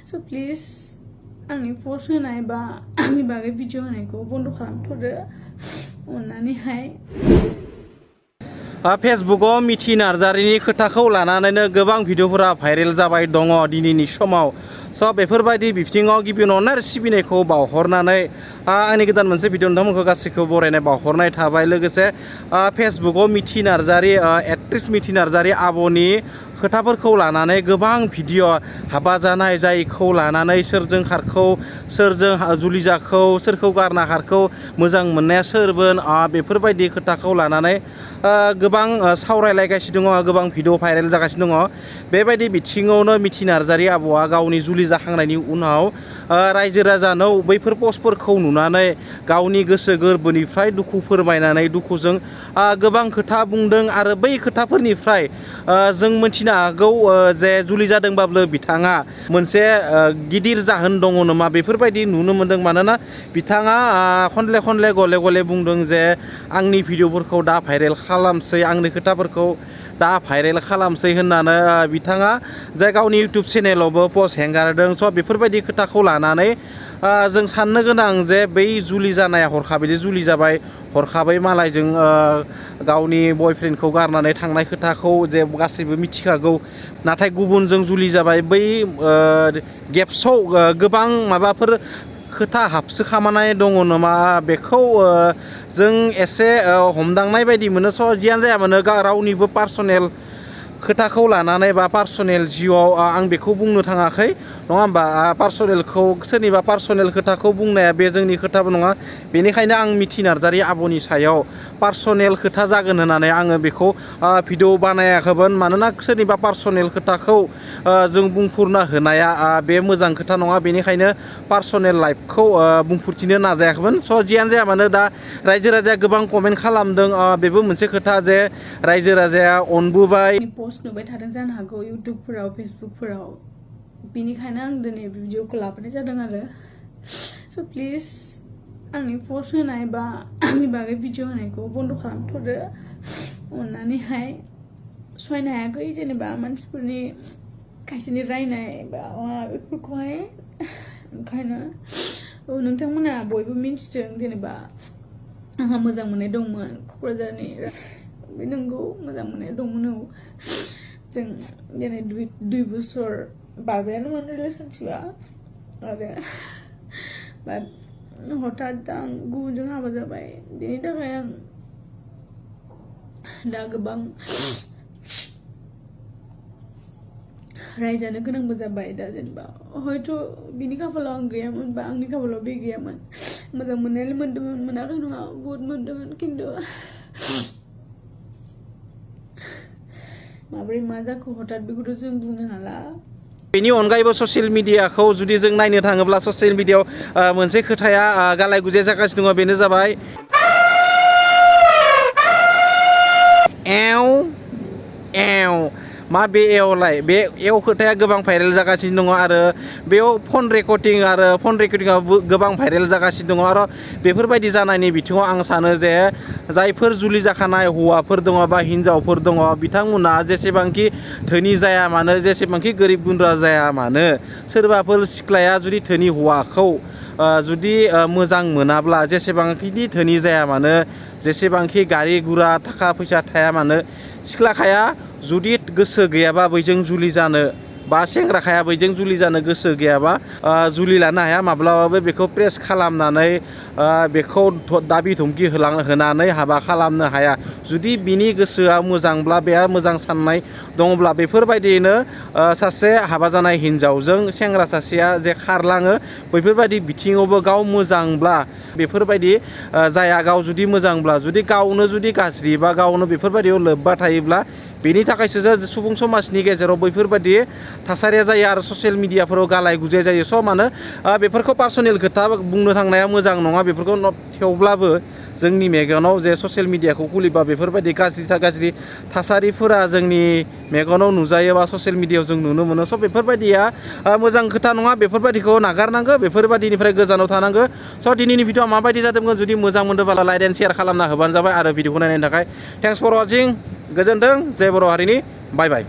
So please आंनि post होनाय बा आंनि बागै भिडिअ होनायखौ बन्द खालामथ'दो अननानैहाय। फेसबुकाव मिथि नार्जारिनि खोथाखौ लानानैनो गोबां भिडिअफोरा भाइरेल जाबाय दङ दिनैनि समाव। स' बेफोरबायदि बिथिङाव गिबियावनो सिबिनायखौ बावहरनानै आंनि गोदान मोनसे भिडिअ नोंथांमोनखौ गासैखौबो बरायनाय बावहरनाय थाबाय। लोगोसे फेसबुकाव मिथि नार्जारि एक्ट्रेस मिथि नार्जारि आब'नि खोथाफोरखौ लानानै गोबां भिडिअ हाबा जानाय जायखौ लानानै सोरजों खारखौ सोरजों जुलि जाखौ सोरखौ गारना खारखौ मोजां मोननाया सोरमोन बेफोरबायदि खोथाखौ लानानै गोबां सावरायलायगासिनो दङ, गोबां भिडिअ भाइरेल जागासिनो दङ। बेबायदि बिथिङावनो मिथि नार्जारि आब'आ गावनि जुलि जाखांनायनि उनाव रायजो राजानो बैफोर पस्टफोरखौ नुनानै गावनि गोसो गोरबोनिफ्राय दुखु फोरमायनानै दुखुजों गोबां खोथा बुंदों आरो बै खोथाफोरनिफ्राय जों मिथिनो हागौ जे जुलि जादोंबाबो बिथाङा मोनसे गिदिर जाहोन दङ नामा बेफोरबायदि नुनो मोनदों। मानोना बिथाङा खनले खनले गले गले बुंदों जे आंनि भिडिअफोरखौ दा भाइरेल खालामसै, आंनि खोथाफोरखौ दा भाइरेल खालामसै होननानै बिथाङा जे गावनि इउटुब चेनेलावबो पस्ट हेंगारदों। स' बेफोरबायदि खोथाखौ लानानै जों साननो गोनां जे बै जुलि जानाया हरखाबै जुलि जाबाय, हरखाबै मालायजों गावनि बयफ्रेन्डखौ गारनानै थांनाय खोथाखौ जे गासैबो मिथिखागौ। नाथाय गुबुनजों जुलि जाबाय, बै गेप्सआव गोबां माबाफोर खोथा हाबसोखामानाय दङ नामा बेखौ जों एसे हमदांनाय बायदि मोनो। स' जियानो जाया मानो रावनिबो पार्सनेल खोथाखौ लानानै बा पार्सनेल जिउआव आं बेखौ बुंनो थाङाखै नङा होमबा। पार्सनेलखौ सोरनिबा पार्सनेल खोथाखौ बुंनाया बे जोंनि खोथाबो नङा। बेनिखायनो आं मिथि नार्जारि आब'नि सायाव पार्सनेल खोथा जागोन होननानै आङो बेखौ भिडिअ बानायाखैमोन। मानोना सोरनिबा पार्सनेल खोथाखौ जों बुंफुरना होनाया बे मोजां खोथा नङा। बेनिखायनो पार्सनेल लाइफखौ बुंफुरथिनो नाजायाखैमोन। स' जियानो जाया मानो दा रायजो राजाया गोबां कमेन्ट खालामदों, बेबो मोनसे खोथा जे रायजो राजाया अनबोबाय। पोस्ट नुबाय थादों जानो हागौ इउटुबफोराव फेसबुकफोराव, बेनिखायनो आं दिनै भिडिअखौ लाबोनाय जादों आरो। स' प्लिज आंनि पोस्ट होनाय बा आंनि बागै भिडिअ होनायखौ बन्द खालामथ'दो अननानैहाय। सहायनो हायाखै जेनेबा मानसिफोरनि खायसेनि रायनाय बा बेफोरखौहाय। ओंखायनो नोंथांमोना बयबो मिन्थिदों जेनेबा आंहा मोजां मोननाय दंमोन क'क्राझारनि। बे नंगौ मोजां मोननाय दंमोन। जों दिनै 2 बोसोर बारबायानोमोन रिलेसनशिपआ आरो बाट हठात आं गुबुनजों हाबा जाबाय। बेनि थाखाय आं दा गोबां रायजानो गोनांबो जाबाय। दा जेनेबा हयथ' बिनि खाफालाव आं गैयामोन बा आंनि खाफालाव बे गैयामोन। मोजां मोननायालाय मोनदोंमोन, मोनाखै नङा, बहुद मोनदोंमोन। खिन्थु माब्रै मा जाखो हठात बेखौथ' जों बुंनो हाला। बेनि अनगायैबो ससियेल मिडियाखौ जुदि जों नायनो थाङोब्ला ससियेल मिडियायाव मोनसे खोथाया गालाय गुजाय जागासिनो दङ। बेनो जाबाय एव एव मा बे एवलाय, बे एव खोथाया गोबां भाइरेल जागासिनो दङ आरो बेयाव फन रेकर्डिंआ गोबां भाइरेल जागासिनो दङ। आरो बेफोरबायदि जानायनि बिथिङाव आं सानो जे जायफोर जुलि जाखानाय हौवाफोर दङ बा हिनजावफोर दङ बिथांमोना जेसेबांखि धोनि जाया मानो, जेसेबांखि गोरिब गुन्द्रा जाया मानो, सोरबाफोर सिख्लाया जुदि धोनि हौवाखौ जुदि मोजां मोनाब्ला, जेसेबांखि धोनि जाया मानो, जेसेबांखि गारि गुरा थाखा फैसा थाया मानो, सिख्लाखाया जुदि गोसो गैयाबा बैजों जुलि जानो बा सेंग्राखाया बैजों जुलि जानो गोसो गैयाबा जुलि लानो हाया। माब्लाबाबो बेखौ प्रेस खालामनानै बेखौ दाबि धमकि होनानै हाबा खालामनो हाया। जुदि बिनि गोसोआ मोजांब्ला, बेहा मोजां साननाय दङब्ला, बेफोरबायदियैनो सासे हाबा जानाय हिनजावजों सेंग्रा सासेया जे खारलाङो, बैफोरबायदि बिथिङावबो गाव मोजांब्ला बेफोरबायदि जाया। गाव जुदि मोजांब्ला, जुदि गावनो जुदि गाज्रि बा गावनो बेफोरबायदियाव लोब्बा थायोब्ला, बेनि थाखायसो सुबुं समाजनि गेजेराव बैफोरबायदि थासारिया जायो आरो ससियेल मिडियाफोराव गालाय गुजाय जायो। स' मानो बेफोरखौ पार्सनेल खोथा बुंनो थांनाया मोजां नङा। बेफोरखौ थेवब्लाबो जोंनि मेगनाव जे ससियेल मिडियाखौ खुलिबा बेफोरबायदि गाज्रि थासारिफोरा जोंनि मेगनाव नुजायो बा ससियेल मिडियायाव जों नुनो मोनो। स' बेफोरबायदिया मोजां खोथा नङा। बेफोरबायदिखौ नागारनांगौ, बेफोरबायदिनिफ्राय गोजानाव थानांगौ। स' दिनैनि भिडिअआ माबायदि जादोंमोन? जुदि मोजां मोनदोंब्ला लाइक एन्ड शेयार खालामना होबानो जाबाय। आरो भिडिअखौ नायनायनि थाखाय थेंक्स फर वाचिं। गोजोन्थों। जय बर' हारिनि। बाय बाय।